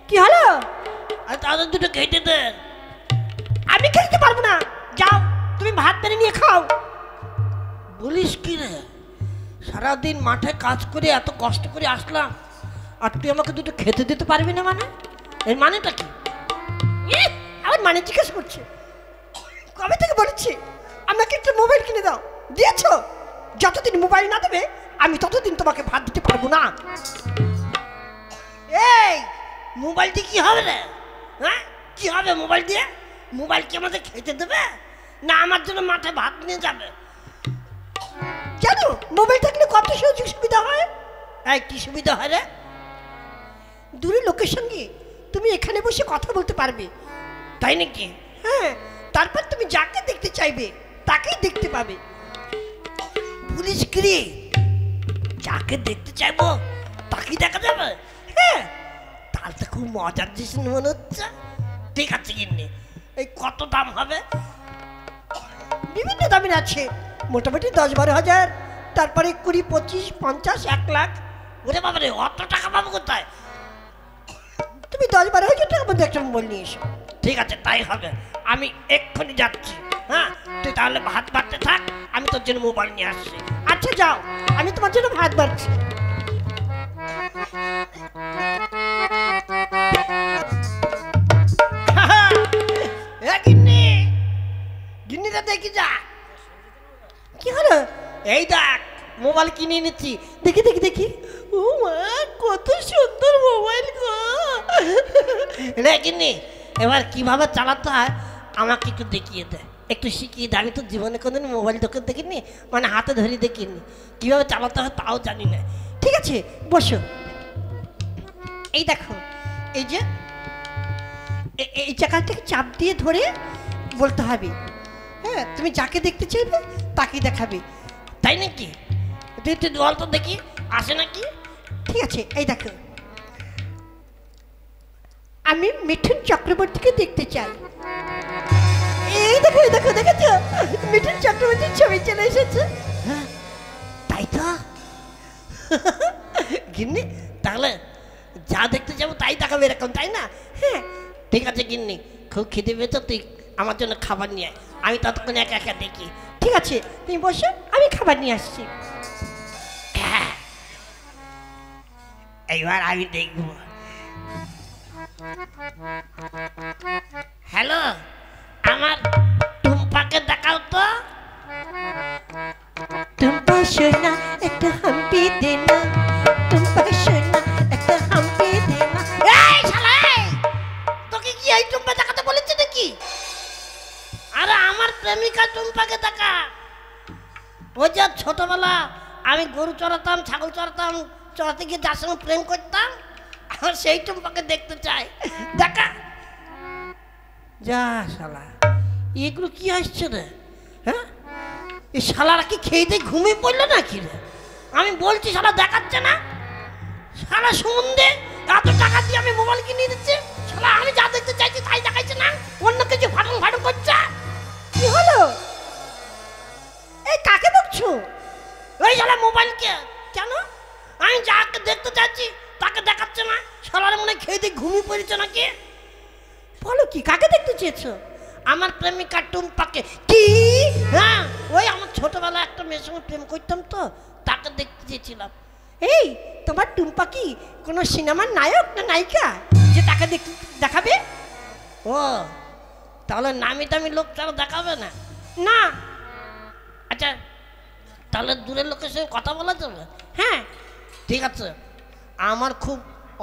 কি হলো? তাদের দুটো কেটে দেন। আমি খেতে পারবো না, যাও তুমি ভাত বেড়ে নিয়ে খাও। বলিস কি রে, সারাদিন মাঠে কাজ করে এত কষ্ট করে আসলাম আর তুই আমাকে দুটো খেতে দিতে পারবি না? মানে এর মানেটা কি? আমার মানে জিজ্ঞেস করছে, কবে থেকে বলেছি আমাকে একটা মোবাইল কিনে দাও, দিয়েছো? যতদিন মোবাইল না দেবে আমি ততদিন তোমাকে ভাত দিতে পারবো না। এই মোবাইল দিয়ে কি হবে রে? হ্যাঁ কি হবে মোবাইল দিয়ে? মোবাইল কি আমাদের খেতে দেবে না আমার জন্য মাঠে ভাত নিয়ে যাবে? জানো মোবাইল থাকলে কত সুযোগ সুবিধা হয়? এই কি সুবিধা হয় রে? দূরের লোকের সঙ্গে তুমি এখানে বসে কথা বলতে পারবে। তাই নাকি? হ্যাঁ, তারপর তুমি যাকে দেখতে চাইবে তাকেই দেখতে পাবে। পুলিশ কি যাকে দেখতে চাইবো তাকেই দেখা যাবে? হ্যাঁ, তাহলে তো খুব মজার জিনিস মনে হচ্ছে। ঠিক আছে কিনে, এই কত দাম হবে? বিভিন্ন দামের আছে, মোটামুটি 10-12 হাজার, তারপরে 20, 25, 50, 1 লাখ। ওরে বাবা রে, অত টাকা পাবো কোথায়? তুমি 10-12 হাজার টাকার মধ্যে একটা মোবাইল নিয়ে এসো। ঠিক আছে তাই হবে, আমি এক্ষুনি যাচ্ছি। হ্যাঁ তুই তাহলে ভাত বাড়তে থাক, আমি তোর জন্য মোবাইল নিয়ে আসছি। আচ্ছা যাও, আমি তোমার জন্য ভাত বাড়ছি। গিন্নি, গিন্নিটা দেখি যা। কি হলো? এই দেখ মোবাইল কিনে এনেছি। দেখি দেখি দেখি, ও মা কত সুন্দর মোবাইল গো। রে গিন্নি, এবার কিভাবে চালাতে হয় আমাকে একটু দেখিয়ে দে, একটু শিখিয়ে দে। আমি তো জীবনে কোনদিন মোবাইল দোকান দেখিনি, মানে হাতে ধরে দেখিনি, কিভাবে চালাতে হয় তাও জানি না। ঠিক আছে বসো, এই দেখো, এই যে এই জায়গাটাকে চাপ দিয়ে ধরে বলতে হবে। হ্যাঁ, তুমি যাকে দেখতে চাইবে তাকে দেখাবে। তাই নাকি? তুই একটু বল তো দেখি আসে নাকি। ঠিক আছে, এই দেখো, আমি মিঠুন চক্রবর্তীকে দেখতে চাই। এই দেখো এই দেখো, দেখেছো মিঠুন চক্রবর্তীর ছবি চলে এসেছে। হ্যাঁ তাই তো। গিন্নি তাহলে যা দেখতে যাবো তাই দেখাবে এরকম, তাই না? হ্যাঁ ঠিক আছে গিন্নি, খুব খিদে পেয়েছে, তুই আমার জন্য খাবার নিয়ে আয়, আমি ততক্ষণ একা একা দেখি। ঠিক আছে, তুমি বসো, আমি খাবার নিয়ে আসছি। হ্যাঁ এইবার আমি দেখব। হ্যালো, আমার টুম্পাকে দেখাও তো। টুম্পা সোনা একটা হাম্পি দে না, টুম্পা সোনা একটা হাম্পি দে না। এই শালা, এই! তোকে কি এই টুম্পা দেখাতে বলেছে নাকি? আরে আমার প্রেমিকা টুম্পাকে দেখা। ওই যে ছোটবেলা আমি গরু চড়াতাম, ছাগল চড়াতাম, চড়াতে গিয়ে যার সঙ্গে প্রেম করতাম, আমার সেই টুম্পাকে দেখতে চাই। দেখা যা শালা, এগুলো কি আসছে রে? হ্যাঁ এই শালারা কি খেয়ে দিয়ে ঘুমিয়ে পড়লো নাকি রে? আমি বলছি শালা দেখাচ্ছে না। শালা সন্ধে এত টাকা দিয়ে আমি মোবাইল কিনে দিচ্ছি, শালা আমি যা দেখতে চাইছি তাই দেখাচ্ছে না, অন্য কিছু ফাটন ফাটন করছে। কি হলো? এই কাকে বকছো? ওই শালা মোবাইলকে কেন আমি যাকে দেখতে চাচ্ছি তাকে দেখাচ্ছে না? শালার মনে হয় খেয়ে দিয়ে ঘুমিয়ে পড়েছে নাকি? বলো কি, কাকে দেখতে চেয়েছো? আমার প্রেমিকা টুম্পাকে। কি? হ্যাঁ ওই আমার ছোটবেলায় একটা মেয়ের সঙ্গে প্রেম করতাম তো, তাকে দেখতে চেয়েছিলাম। এই তোমার টুম্পা কি কোনো সিনেমার নায়ক না নায়িকা যে তাকে দেখাবে? ও তাহলে নামি দামি লোক তারা দেখাবে না? না। আচ্ছা তাহলে দূরের লোকের সঙ্গে কথা বলা যাবে? হ্যাঁ ঠিক আছে, আমার খুব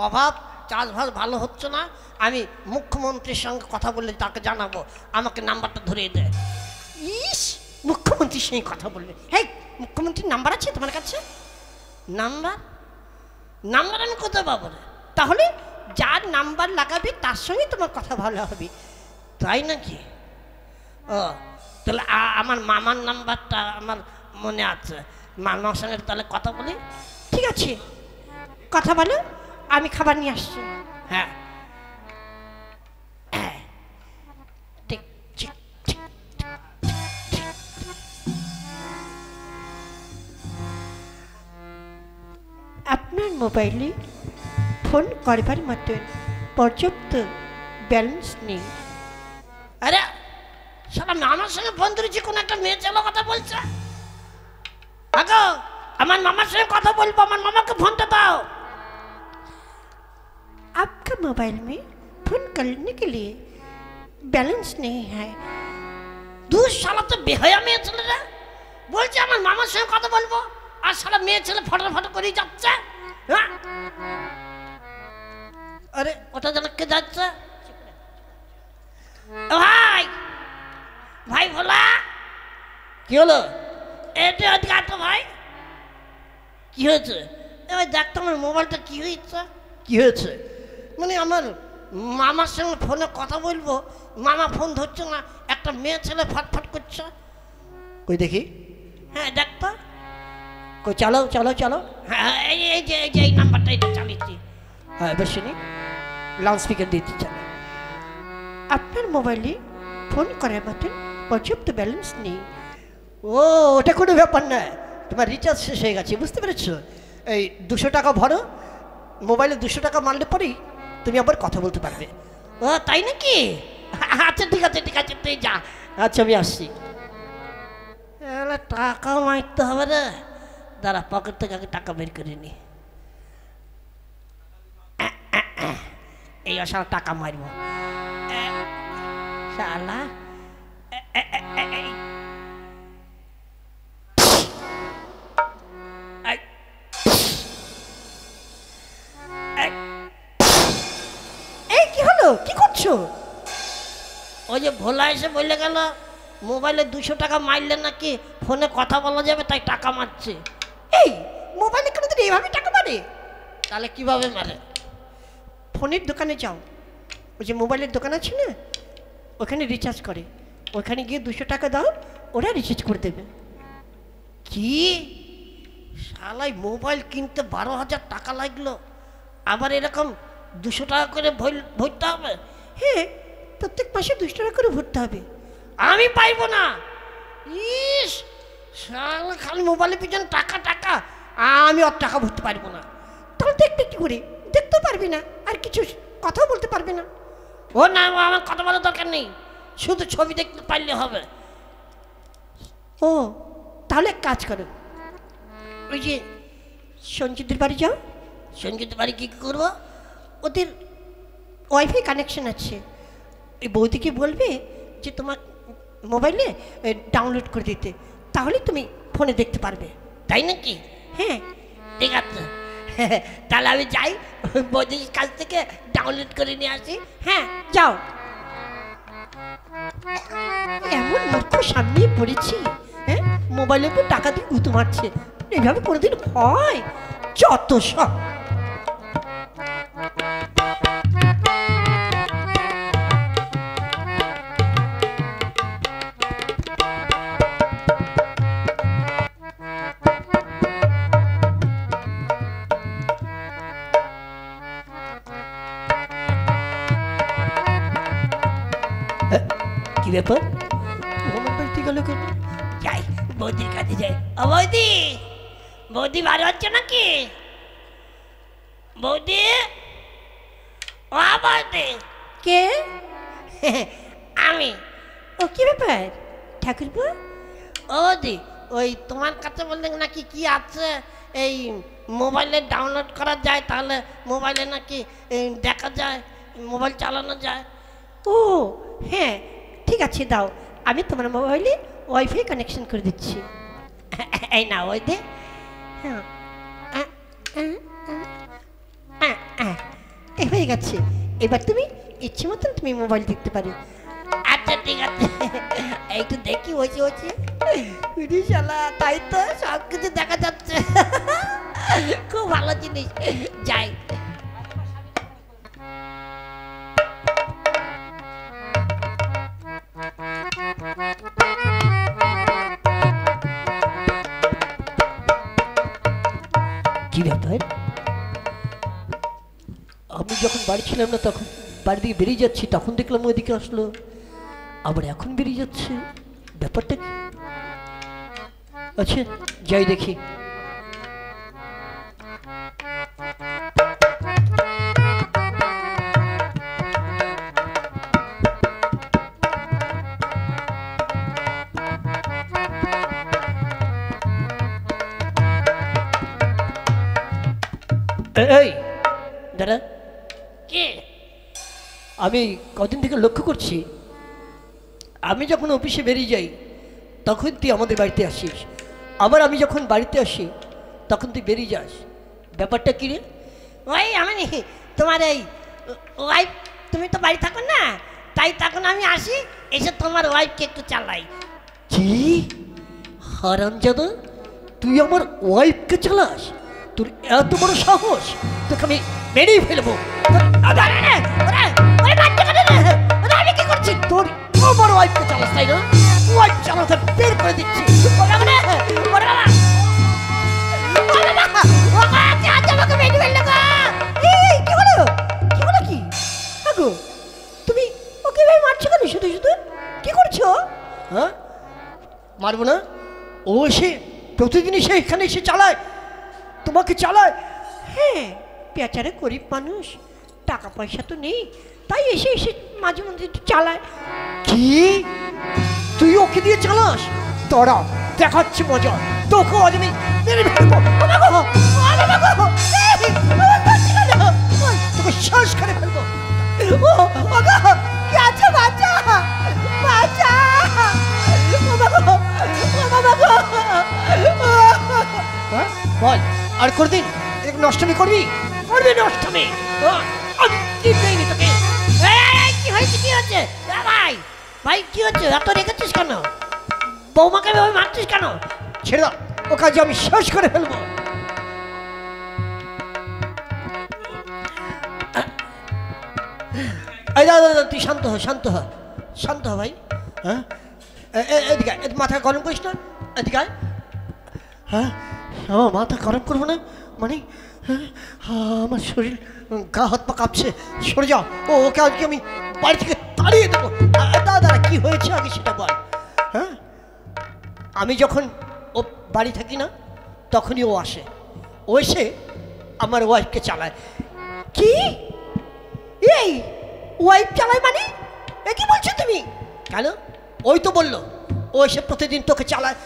অভাব, চাষবাস ভালো হচ্ছে না, আমি মুখ্যমন্ত্রীর সঙ্গে কথা বললে তাকে জানাবো, আমাকে নাম্বারটা ধরিয়ে দেয়। ইস, মুখ্যমন্ত্রীর সঙ্গে কথা বলবে? হেই, মুখ্যমন্ত্রীর নাম্বার আছে তোমার কাছে? নাম্বার? নাম্বার আমি কোথায় পাবো রে? তাহলে যার নাম্বার লাগাবে তার সঙ্গে তোমার কথা ভালো হবে। তাই নাকি? ও তাহলে আমার মামার নাম্বারটা আমার মনে আছে, মামার সঙ্গে তাহলে কথা বলি। ঠিক আছে, কথা বলো, আমি খাবার নিয়ে আসছি। হ্যাঁ আপনার মোবাইলে ফোন করবার মতন পর্যাপ্ত ব্যালেন্স নেই। আরে সারা মামার সঙ্গে ফোন ধরেছি, কোন একটা মেয়ে ছেলে কথা বলছে। আগো আমার মামার সঙ্গে কথা বলবো, আমার মামাকে ফোনটা দাও। आपका मोबाइल में फोन करने के लिए बैलेंस नहीं है। দুই শালা তো বেহায়া মেয়ে ছেলেরা বলছে আমার মামার সঙ্গে কথা বলবো, আর শালা মেয়ে ছেলে ফটো ফটো করে যাচ্ছে। হ্যাঁ আরে ওটা যেন কে যাচ্ছে? ও ভাই, ভাই ভোলা, কি হলো? এটা আজকে ভাই কি হয়েছে? এবার দেখ তো আমার মোবাইলটা কি হয়েছে। কি হয়েছে মানে আমার মামার সঙ্গে ফোনে কথা বলবো, মামা ফোন ধরছে না, একটা মেয়ে ছেলে ফটফট করছে। কই দেখি। হ্যাঁ দেখ তো। কই চালাও চালাও চালাও। হ্যাঁ এই নাম্বারটা এটা চালিয়েছি। হ্যাঁ এবার শুনি, লাউড স্পিকার দিতে চালা। আপনার মোবাইলে ফোন করার মতন পর্যাপ্ত ব্যালেন্স নেই। ও ওটা কোনো ব্যাপার না, তোমার রিচার্জ শেষ হয়ে গেছে, বুঝতে পেরেছো? এই 200 টাকা ভরো, মোবাইলে 200 টাকা মারলে পরেই তুমি আবার কথা বলতে পারবে। ও তাই নাকি? আচ্ছা ঠিক আছে ঠিক আছে, তুই যা। আচ্ছা আমি আসছি। টাকা মারতে হবে রে, দাঁড়া পকেট থেকে আগে টাকা বের করে নি। এই আসার টাকা মারব শালা। এই কি হলো, কি করছো? ওই যে ভোলা এসে বললে গেল মোবাইলে 200 টাকা মারলে নাকি ফোনে কথা বলা যাবে, তাই টাকা মারছে। এই মোবাইলে কোনোদিন এইভাবে টাকা মারে? তাহলে কিভাবে মারে? ফোনের দোকানে যাও, ওই যে মোবাইলের দোকান আছে না, ওখানে রিচার্জ করে, ওখানে গিয়ে 200 টাকা দাও, ওরা রিচার্জ করে দেবে। কি শালাই মোবাইল কিনতে 12,000 টাকা লাগলো, আবার এরকম 200 টাকা করে ভরতে হবে? হ্যাঁ, প্রত্যেক মাসে 200 টাকা করে ভরতে হবে। আমি পাইবো না। ইস শালা খালি মোবাইলের পিছনে টাকা টাকা, আমি অত টাকা ভরতে পারবো না। তাহলে দেখতে কি করে, দেখতেও পারবি না আর কিছু কথাও বলতে পারবে না। ও না, আমার কথা বলার দরকার নেই, শুধু ছবি দেখতে পারলে হবে। ও তাহলে এক কাজ করো, ওই যে সঞ্জিতের বাড়ি যাও। সঞ্জিত বাড়ি কি করবো? ওদের ওয়াইফাই কানেকশন আছে, ওই বৌদিকে বলবে যে তোমার মোবাইলে ডাউনলোড করে দিতে, তাহলে তুমি ফোনে দেখতে পারবে। তাই নাকি? হ্যাঁ ঠিক আছে, তাহলে আমি যাই বৌদির কাছ থেকে ডাউনলোড করে নিয়ে আসি। হ্যাঁ যাও। এমন মূর্খ সামনে পড়েছি, হ্যাঁ মোবাইলের উপর টাকা দিয়ে গুঁতো মারছে, এইভাবে কোনোদিন হয়? যত সব। কি ব্যাপার? আমার বাড়িতে গেল কেন? যাই বৌদির কাছে যাই। ও বৌদি, বৌদি বাড়ি হচ্ছে নাকি? বৌদি, ও বৌদি। কে? আমি। ও কি ব্যাপার ঠাকুরপো? ও বৌদি, ওই তোমার কাছে বললেন নাকি কি আছে, এই মোবাইলে ডাউনলোড করা যায়, তাহলে মোবাইলে নাকি দেখা যায়, মোবাইল চালানো যায়। ও হ্যাঁ ঠিক আছে, দাও, আমি তোমার মোবাইলে ওয়াইফাই কানেকশন করে দিচ্ছি। এই না ওই দে। হ্যাঁ হয়ে গেছে, এবার তুমি ইচ্ছে মতন তুমি মোবাইল দেখতে পারো। আচ্ছা ঠিক আছে, একটু দেখি হয়েছে হয়েছে। শালা তাই তো সব কিছু দেখা যাচ্ছে, খুব ভালো জিনিস। যাই। কি ব্যাপার? আমি যখন বাড়ি ছিলাম না তখন বাড়ি দিকে বেরিয়ে যাচ্ছি, তখন দেখলাম ওইদিকে আসলো, আবার এখন বেরিয়ে যাচ্ছে, ব্যাপারটা কি? আচ্ছা যাই দেখি। এই দাদা, কে? আমি কদিন থেকে লক্ষ্য করছি, আমি যখন অফিসে বেরিয়ে যাই তখন তুই আমাদের বাড়িতে আসিস, আবার আমি যখন বাড়িতে আসি তখন তুই বেরিয়ে যাস। ব্যাপারটা কী রে? ওই আমি তোমার এই ওয়াইফ, তুমি তো বাড়ি থাকো না, তাই তখন আমি আসি, এসে তোমার ওয়াইফকে একটু চালাই। কি হারামজাদা, তুই আমার ওয়াইফকে চালাস? তোর এত বড় সাহস, তোকে আমি মেরেই ফেলবো। আমি কি করছি? তোর আমার ওয়াইফকে চালাস তাই না? ওয়াইফ চালাতে বের করে দিচ্ছি। এই, কি হলো? কি হলো কি? আগো, তুমি ওকে ভাই মারছো কেন শুধু শুধু? কি করছো? হ্যাঁ, মারবো না? ও এসে প্রতিদিনই সে এখানে এসে চালায়, তোমাকে চালায়। হ্যাঁ, বেচারা গরিব মানুষ, টাকা পয়সা তো নেই, তাই এসে এসে মাঝে মধ্যে একটু চালায়। কি তুই ওকে দিয়ে চালাস? তোরা দেখাচ্ছি মজা, তোকে আজ আমি মেরে ফেলবো। তোকে শেষ করে ফেলবো। কি আছে? বাচ্চা বাচ্চা, বল, আর কোনদিন এরকম নষ্টমি করবি? করবি নষ্টমি? আমি কি দেইনি তোকে? কি হয়েছে? কি হচ্ছে ভাই? ভাই কি হচ্ছে? এত রেখেছিস কেন? বৌমাকে ভাবে মারছিস কেন? ছেড়ে দাও, ও কাজে আমি শেষ করে ফেলবো। এই দাদা, তুই শান্ত হ, শান্ত হ, শান্ত হ ভাই। হ্যাঁ, এদিকে মাথা গরম করিস না, এদিকে। হ্যাঁ, আমার মাথা গরম করবো না মানে? হ্যাঁ, আমার শরীর, গা হাত পা কাঁপছে, সরে যাও। ওকে আজকে আমি বাড়ি থেকে তাড়িয়ে দেবো। দাদা, কি হয়েছে আগে সেটা বল। হ্যাঁ, আমি যখন ও বাড়ি থাকি না তখনই ও আসে, ও এসে আমার ওয়াইফকে চালায়। কি? এই ওয়াইফ চালায় মানে? এ কি বলছো তুমি? কেন? ওই তো বললো ও এসে প্রতিদিন তোকে চালায়।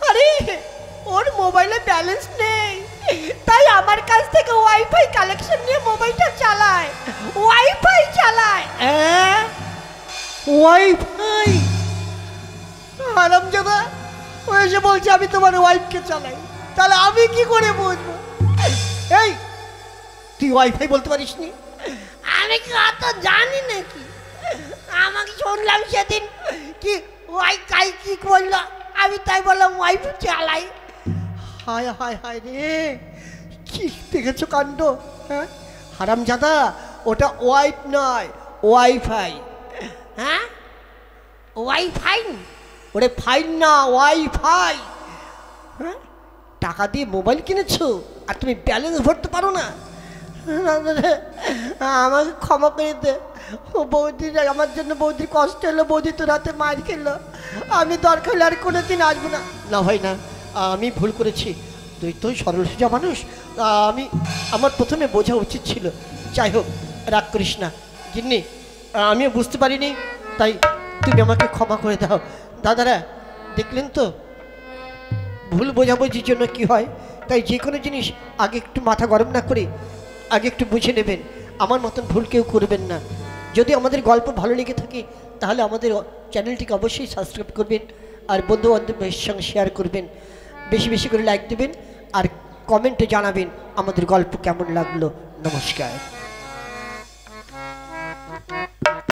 আরে, ওর মোবাইলে ব্যালেন্স নেই, তাই আমার কাছ থেকে ওয়াইফাই কালেকশন নিয়ে মোবাইলটা চালায়, ওয়াইফাই চালায়। ওয়াইফাই? হারামজাদা, ও এসে বলছে আমি তোমার ওয়াইফকে চালাই, তাহলে আমি কি করে বুঝবো? এই, তুই ওয়াইফাই বলতে পারিস নি? আমি কি অত জানি নাকি? আমাকে শুনলাম সেদিন কি ওয়াই কাই কি বললো, আমি তাই বললাম ওয়াইফ চালাই। হায় হায় হায় রে, কি দেখেছো কাণ্ড? হ্যাঁ হারামজাদা, ওটা ওয়াইফ নয়, ওয়াইফাই। হ্যাঁ, ওয়াইফাই? ওরে ফাইন না, ওয়াইফাই। হ্যাঁ, টাকা দিয়ে মোবাইল কিনেছো আর তুমি ব্যালেন্স ভরতে পারো না? আমাকে ক্ষমা করে দে। ও বৌদির, আমার জন্য বৌদির কষ্ট হলো, বৌদি তো রাতে মার খেলো, আমি দরকার হলে আর কোনোদিন আসবো না। না ভাই না, আমি ভুল করেছি, তুই তো সরল সোজা মানুষ, আমার প্রথমে বোঝা উচিত ছিল। যাই হোক, রাগ করিস না গিন্নি, আমিও বুঝতে পারিনি, তাই তুমি আমাকে ক্ষমা করে দাও। দাদারা দেখলেন তো ভুল বোঝাবুঝির জন্য কি হয়, তাই যে কোনো জিনিস আগে একটু মাথা গরম না করে আগে একটু বুঝে নেবেন। আমার মতন ভুল কেউ করবেন না। যদি আমাদের গল্প ভালো লেগে থাকে তাহলে আমাদের চ্যানেলটিকে অবশ্যই সাবস্ক্রাইব করবেন, আর বন্ধু বান্ধবের সঙ্গে শেয়ার করবেন, বেশি বেশি করে লাইক দেবেন, আর কমেন্টে জানাবেন আমাদের গল্প কেমন লাগলো। নমস্কার।